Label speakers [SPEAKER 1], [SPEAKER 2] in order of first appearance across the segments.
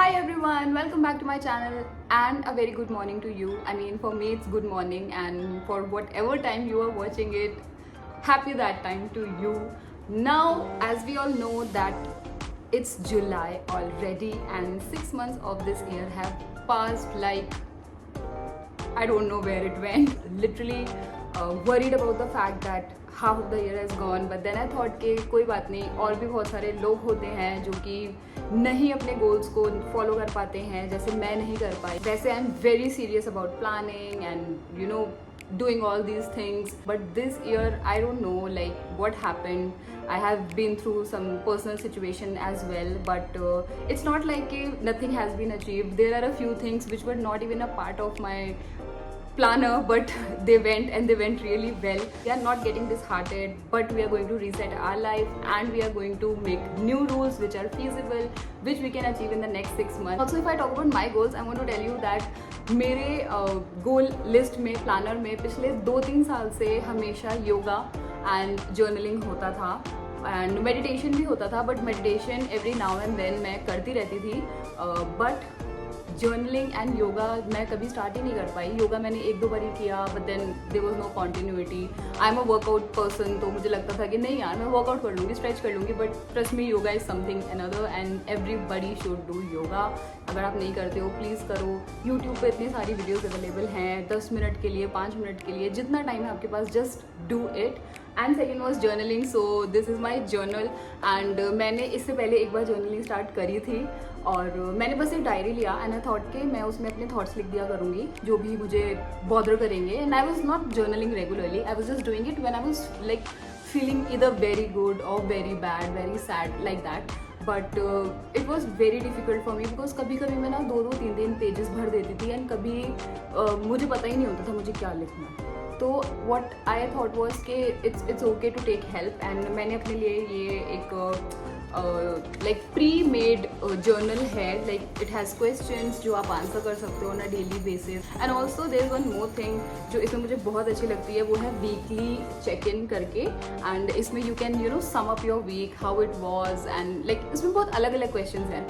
[SPEAKER 1] Hi everyone, welcome back to my channel and a very good morning to you. I mean, for me it's good morning, and for whatever time you are watching it, happy that time to you. Now, as we all know that it's July already and 6 months of this year have passed like I don't know where it went. Literally worried about the fact that half of the year has gone, but then I thought कि कोई बात नहीं, और भी बहुत सारे लोग होते हैं जो कि नहीं अपने गोल्स को फॉलो कर पाते हैं जैसे मैं नहीं कर पाई. वैसे आई am very serious about planning and doing all these things, but this year I don't know like what happened. I have been through some personal situation as well, but it's not like nothing has been achieved. There are a few things which were not even a part of my planner, but they went and they went really well. We are not getting disheartened, but we are going to reset our life and we are going to make new rules which are feasible, which we can achieve in the next 6 months. Also, if I talk about my goals, I want to tell you that मेरे goal list में planner में पिछले 2-3 साल से हमेशा yoga and journaling होता था and meditation भी होता था, but meditation every now and then मैं करती रहती थी, बट जर्नलिंग एंड योगा मैं कभी स्टार्ट ही नहीं कर पाई. योगा मैंने 1-2 बार ही किया, but then there was no continuity. I am a workout person, तो मुझे लगता था कि नहीं यार मैं वर्कआउट कर लूँगी, स्ट्रेच कर लूँगी, but trust me yoga is something another and everybody should do yoga. अगर आप नहीं करते हो प्लीज़ करो. यूट्यूब पे इतनी सारी वीडियोज़ अवेलेबल हैं, 10 मिनट के लिए, 5 मिनट के लिए, जितना टाइम है आपके पास, just do it. And second was journaling. So this is my journal and मैंने इससे पहले एक बार जर्नलिंग स्टार्ट करी थी और मैंने बस एक डायरी लिया एंड आई थॉट कि मैं उसमें अपने थॉट्स लिख दिया करूँगी जो भी मुझे बॉदर करेंगे. And I was not journaling regularly, I was just doing it when I was like feeling either very good और very bad, very sad like that. But it was very difficult for me because कभी कभी मैं ना 2-2, 3-3 pages भर देती थी and कभी मुझे पता ही नहीं होता था मुझे क्या लिखना है. तो वॉट आई थॉट वॉज कि it's okay to take help and मैंने अपने लिए ये एक लाइक प्री मेड जर्नल है. लाइक इट हैज़ क्वेश्चंस जो आप आंसर कर सकते हो on a daily basis. And also there is one more thing जो इसमें मुझे बहुत अच्छी लगती है, वो है वीकली चेक इन करके. एंड इसमें you can sum up your week, how it was, and like इसमें बहुत अलग अलग क्वेश्चन हैं,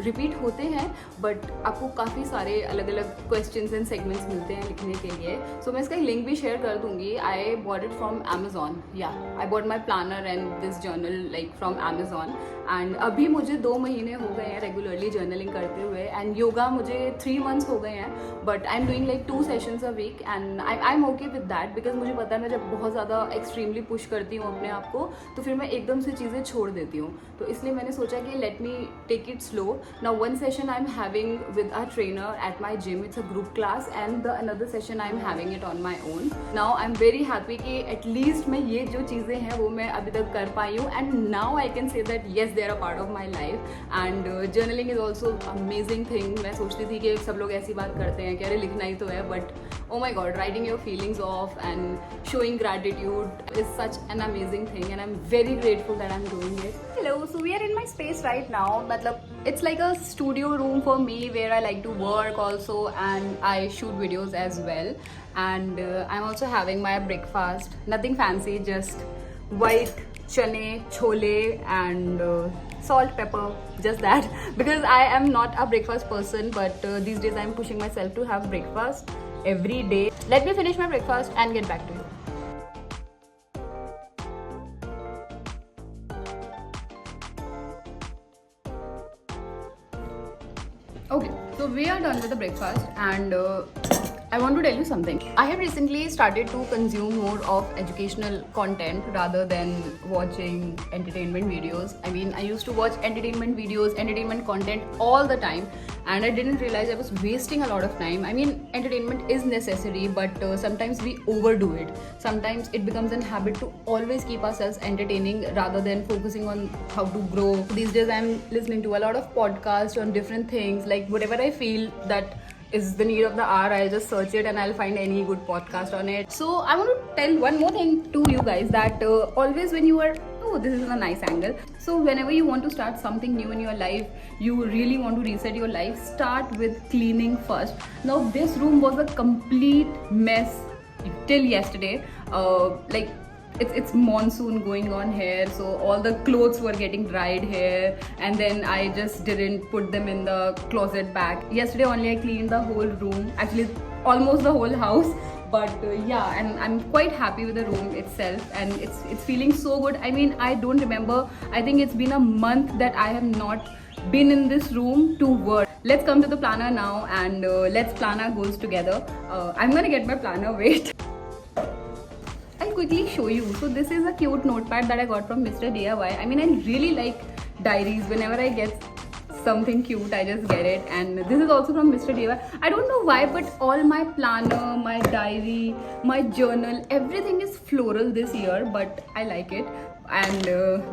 [SPEAKER 1] रिपीट होते हैं बट आपको काफ़ी सारे अलग अलग क्वेश्चन एंड सेगमेंट्स मिलते हैं लिखने के लिए. सो मैं इसका लिंक भी शेयर कर दूंगी. I bought it from Amazon. I bought my planner and this journal like from Amazon. And अभी मुझे 2 महीने हो गए हैं रेगुलरली जर्नलिंग करते हुए एंड योगा मुझे 3 मंथ्स हो गए हैं, but I am doing like 2 sessions a week and I am okay with that because मुझे पता है मैं जब बहुत ज़्यादा एक्सट्रीमली पुश करती हूँ अपने आप को तो फिर मैं एकदम से चीज़ें छोड़ देती हूँ. तो इसलिए मैंने सोचा कि let me take it slow. Now one session I am having with a trainer at my gym, it's a group class, and the another session I am having it on my own. Now I am very happy कि at least मैं ये जो चीज़ें हैं वो मैं अभी तक कर पाई हूँ and now I can say that yes they are a part of my life. And journaling is also amazing thing. मैं सोचती थी कि सब लोग ऐसी बात करते हैं कि अरे लिखना ही तो है, but oh my god, writing your feelings off and showing gratitude is such an amazing thing and I'm very grateful that I'm doing it. Hello, so we are in my space right now. Matlab it's like a studio room for me where I like to work also and I shoot videos as well. And I'm also having my breakfast. Nothing fancy, just white chane, chole and salt, pepper, just that. Because I am not a breakfast person, but these days I'm pushing myself to have breakfast every day. Let me finish my breakfast and get back to you. Okay, so we are done with the breakfast and I want to tell you something. I have recently started to consume more of educational content rather than watching entertainment videos. I mean, I used to watch entertainment videos, entertainment content all the time and I didn't realize I was wasting a lot of time. I mean, entertainment is necessary, but sometimes we overdo it. Sometimes it becomes a habit to always keep ourselves entertaining rather than focusing on how to grow. These days I'm listening to a lot of podcasts on different things, like whatever I feel that is the need of the hour, I'll just search it and I'll find any good podcast on it. So I want to tell one more thing to you guys that always when you are, oh this is a nice angle, so whenever you want to start something new in your life, you really want to reset your life, start with cleaning first. Now this room was a complete mess till yesterday. Like it's monsoon going on here, so all the clothes were getting dried here, and then I just didn't put them in the closet back. Yesterday only I cleaned the whole room, actually almost the whole house. But yeah, and I'm quite happy with the room itself, and it's feeling so good. I mean, I don't remember, I think it's been a month that I have not been in this room to work. Let's come to the planner now, and let's plan our goals together. I'm gonna get my planner, wait. I'll quickly show you. So this is a cute notepad that I got from Mr. DIY. I mean, I really like diaries. Whenever I get something cute, I just get it. And this is also from Mr. DIY. I don't know why, but all my planner, my diary, my journal, everything is floral this year, but I like it. And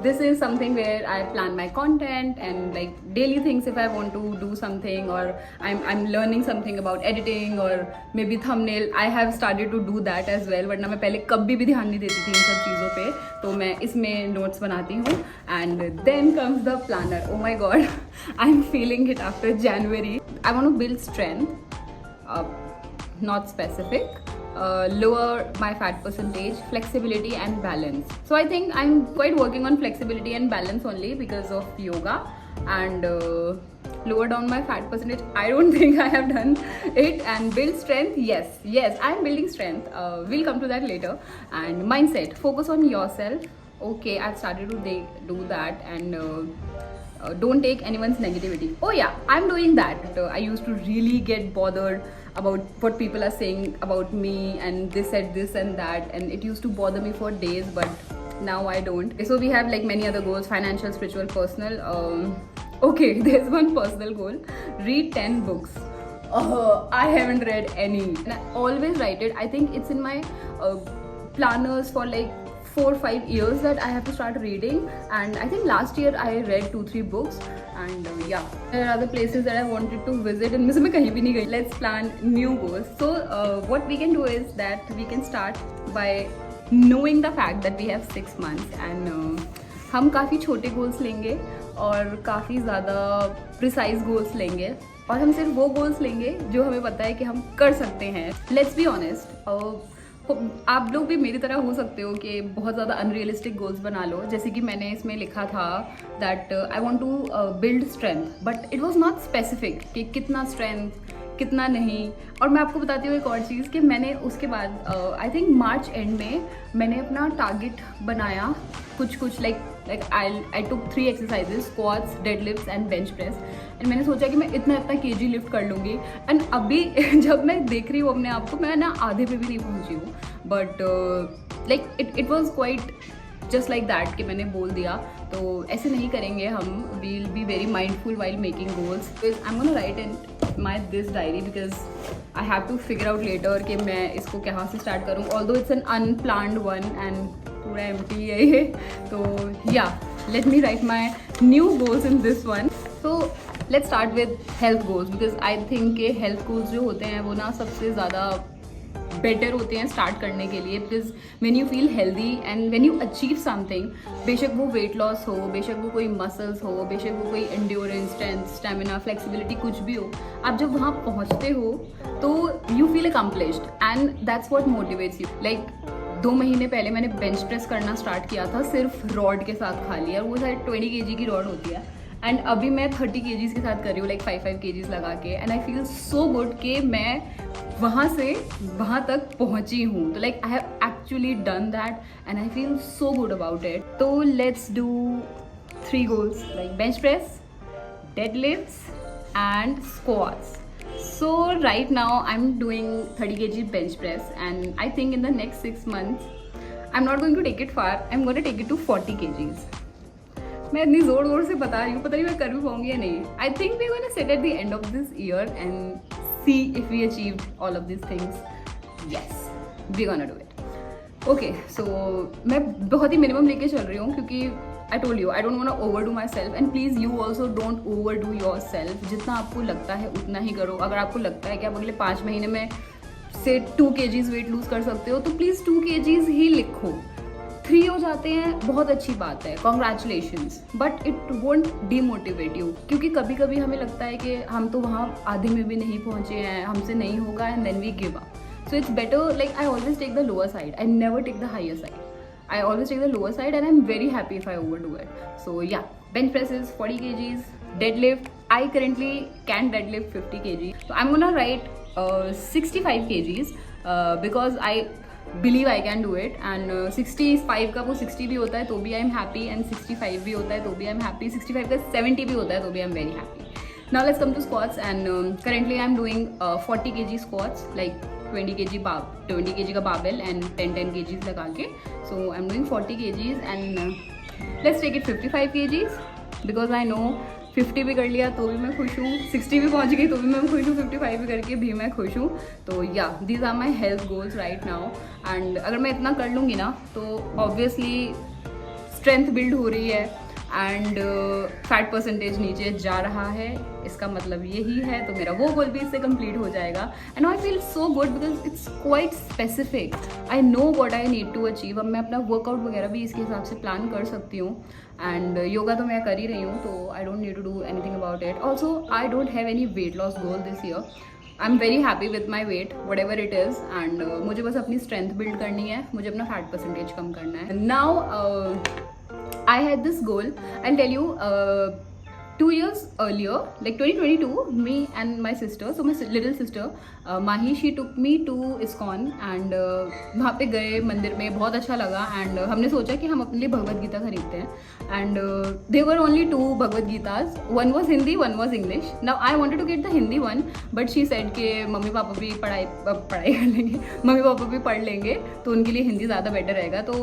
[SPEAKER 1] this is something where I plan my content and like daily things if I want to do something, or I'm learning something about editing or maybe thumbnail. I have started to do that as well, वरना मैं पहले कभी भी ध्यान नहीं देती थी इन सब चीज़ों पे, तो मैं इसमें notes बनाती हूँ. And then comes the planner. Oh my god, I'm feeling it after January. I want to build strength, not specific. Lower my fat percentage, flexibility and balance. So I think I'm quite working on flexibility and balance only because of yoga, and lower down my fat percentage, I don't think I have done it. And build strength, yes I'm building strength. We'll come to that later. And mindset, focus on yourself. Okay, I've started to do that. And don't take anyone's negativity. Oh yeah, I'm doing that. I used to really get bothered about what people are saying about me, and they said this and that, and it used to bother me for days, but now I don't. So we have like many other goals: financial, spiritual, personal. Okay, there's one personal goal: read 10 books. I haven't read any, and I always write it. I think it's in my planners for like 4 or 5 years that I have to start reading. And I think last year I read 2-3 books. And yeah, there are other places that I wanted to visit, and मैं कहीं भी नहीं गई. Let's plan new goals. So what we can do is that we can start by knowing the fact that we have 6 months, and हम काफ़ी छोटे goals लेंगे और काफ़ी ज़्यादा precise goals लेंगे, और हम सिर्फ वो goals लेंगे जो हमें पता है कि हम कर सकते हैं. Let's be honest. आप लोग भी मेरी तरह हो सकते हो कि बहुत ज़्यादा अनरियलिस्टिक गोल्स बना लो. जैसे कि मैंने इसमें लिखा था that I want to build strength, but it was not specific कि कितना स्ट्रेंथ, कितना नहीं. और मैं आपको बताती हूँ एक और चीज़ कि मैंने उसके बाद आई थिंक मार्च एंड में मैंने अपना टारगेट बनाया कुछ like I took 3 exercises: squats, deadlifts and bench press. And मैंने सोचा कि मैं इतना केजी लिफ्ट कर लूँगी. एंड अभी जब मैं देख रही हूँ अपने आप को, मैं ना आधे पे भी नहीं पहुँची हूँ. But like it was quite just like that कि मैंने बोल दिया. तो ऐसे नहीं करेंगे हम. We will be very mindful while making goals. I am gonna write in my this diary because I have to figure out later कि मैं इसको कहाँ से स्टार्ट करूँ. Although it's an unplanned one and पूरा एम्प्टी है ये. तो yeah, let me write my new goals in this one. So let's start with health goals, because I think के हेल्थ गोल्स जो होते हैं वो ना सबसे ज़्यादा बेटर होते हैं स्टार्ट करने के लिए. Because when you feel healthy and when you achieve something, बेशक वो वेट लॉस हो, बेशक वो कोई मसल्स हो, बेशक वो कोई एंड्योरेंस, स्ट्रेंथ, स्टेमिना, फ्लेक्सिबिलिटी, कुछ भी हो, आप जब वहाँ पहुँचते हो तो you feel accomplished, and that's what motivates you. Like 2 महीने पहले मैंने बेंच प्रेस करना स्टार्ट किया था सिर्फ रॉड के साथ खाली, और वो शायद 20 kg की रॉड होती है. एंड अभी मैं 30 kgs के साथ कर रही हूँ, लाइक 5 kgs लगा के. And I feel so good कि मैं वहाँ से वहाँ तक पहुँची हूँ. तो like I have actually done that and I feel so good about it. तो let's do 3 goals like bench press, deadlifts and squats. So right now I'm doing 30 kg bench press, and I think in the next 6 months I'm not going to take it far. I'm going to take it to 40 kgs. मैं इतनी जोर से बता रही हूँ, पता नहीं मैं कर भी पाऊंगी या नहीं. I think we gonna set at the end of this year and see if we achieved all of this things. Yes, we gonna do it. Okay, so मैं बहुत ही मिनिमम लेके चल रही हूँ क्योंकि I told you I don't want to overdo myself, and please you also don't overdo yourself. जितना आपको लगता है उतना ही करो. अगर आपको लगता है कि आप अगले 5 महीने में से 2 kgs वेट लूज़ कर सकते हो तो प्लीज़ 2 kgs ही लिखो. 3 हो जाते हैं, बहुत अच्छी बात है, congratulations, but it won't demotivate you. क्योंकि कभी कभी हमें लगता है कि हम तो वहाँ आधे में भी नहीं पहुँचे हैं, हमसे नहीं होगा, and then we give up. So it's better, like I always take the lower side, I never take the higher side. I always take the lower side and I'm very happy if I overdo it. So yeah, bench presses 40 kgs, deadlift. I currently can deadlift 50 kg. So I'm gonna write 65 kgs because I believe I can do it. And 65 का वो 60 भी होता है तो भी I am happy, and 65 भी होता है तो भी I am happy, 65 का 70 भी होता है तो भी I am very happy. Now let's come to squats, and currently I'm doing 40 kg squats, like 20 kg का barbell and 10 kgs लगा के. So I'm doing 40 kgs and let's take it 55 kgs because I know 50 भी कर लिया तो भी मैं खुश हूँ, 60 भी पहुँच गई तो भी मैं खुश हूँ, 55 भी करके भी मैं खुश हूँ. तो yeah these are my health goals right now. And अगर मैं इतना कर लूँगी ना तो ऑब्वियसली स्ट्रेंथ बिल्ड हो रही है एंड फैट परसेंटेज नीचे जा रहा है, इसका मतलब यही है. तो मेरा वो गोल भी इससे कंप्लीट हो जाएगा. And I feel so good because it's quite specific. I know what I need to achieve. अब मैं अपना वर्कआउट वगैरह भी इसके हिसाब से प्लान कर सकती हूँ. एंड योगा तो मैं कर ही रही हूँ तो I don't need to do anything about it. Also I don't have any weight loss goal this year. I am very happy with my weight whatever it is. And मुझे बस अपनी strength build करनी है, मुझे अपना fat percentage कम करना है. Now I had this goal. I'll tell you, 2 years earlier, like 2022, me and my sister, so my little sister, Mahi, she took me to ISKCON and वहाँ पे गए मंदिर में, बहुत अच्छा लगा. एंड हमने सोचा कि हम अपने लिए भगवद गीता खरीदते हैं. And there were only 2 Bhagavad Gitas, one was Hindi, one was English. Now I wanted to get the Hindi one, but she said कि मम्मी पापा भी पढ़ाई कर लेंगे, मम्मी पापा भी पढ़ लेंगे तो उनके लिए हिंदी ज़्यादा बेटर रहेगा. तो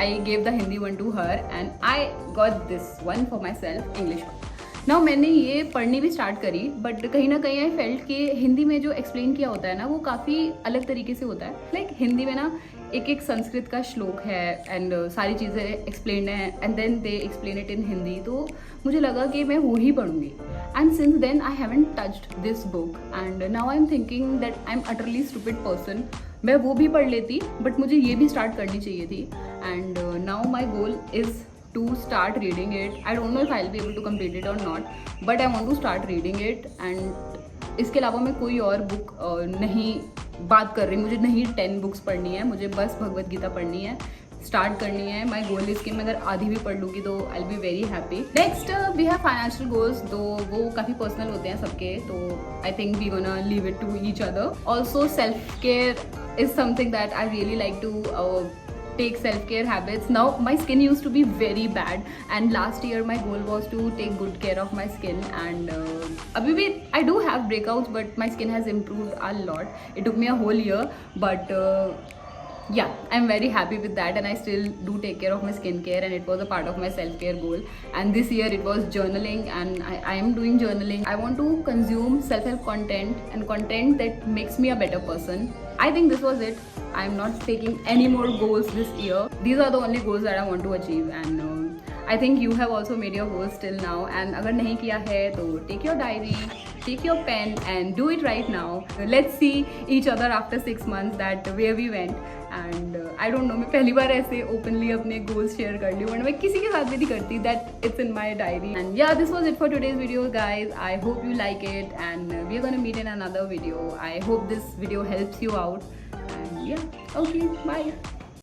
[SPEAKER 1] I gave the Hindi one to her and I got this one for myself, English one. Now मैंने ये पढ़नी भी स्टार्ट करी, बट कहीं ना कहीं आई फेल्ट कि हिंदी में जो एक्सप्लेन किया होता है ना वो काफ़ी अलग तरीके से होता है. लाइक हिंदी में ना एक संस्कृत का श्लोक है एंड सारी चीज़ें एक्सप्लेन है and then they explain it in Hindi. तो मुझे लगा कि मैं वो ही पढ़ूंगी. And since then I haven't touched this book and now I am thinking that I am utterly stupid person. मैं वो भी पढ़ लेती बट मुझे ये भी स्टार्ट करनी चाहिए थी. And now my goal is to start reading it. I don't know if I'll be able to complete it or not, but I want to start reading it. And इसके अलावा मैं कोई और बुक नहीं बात कर रही. मुझे नहीं 10 बुक्स पढ़नी है, मुझे बस भगवद गीता पढ़नी है, स्टार्ट करनी है. माई गोल इज कि मैं अगर आधी भी पढ़ लूँगी तो I will be very happy. Next we have financial goals, तो वो काफ़ी पर्सनल होते हैं सबके. तो I think we gonna leave it to each other. Also self care is something that I really like to take self-care habits. Now my skin used to be very bad and last year my goal was to take good care of my skin. And abhi bhi I do have breakouts but my skin has improved a lot. It took me a whole year but yeah, I'm very happy with that and I still do take care of my skincare and it was a part of my self-care goal. And this year it was journaling and I am doing journaling. I want to consume self-help content and content that makes me a better person. I think this was it. I'm not taking any more goals this year. These are the only goals that I want to achieve and I think you have also made your goals till now. And अगर नहीं किया है तो take your diary, take your pen and do it right now. Let's see each other after 6 months that where we went. And I don't know, मैं पहली बार ऐसे openly अपने goals share कर ली, वरना मैं किसी के साथ भी नहीं करती. That it's in my diary. And yeah, this was it for today's video, guys. I hope you like it and we're gonna meet in another video. I hope this video helps you out. And yeah, okay, bye.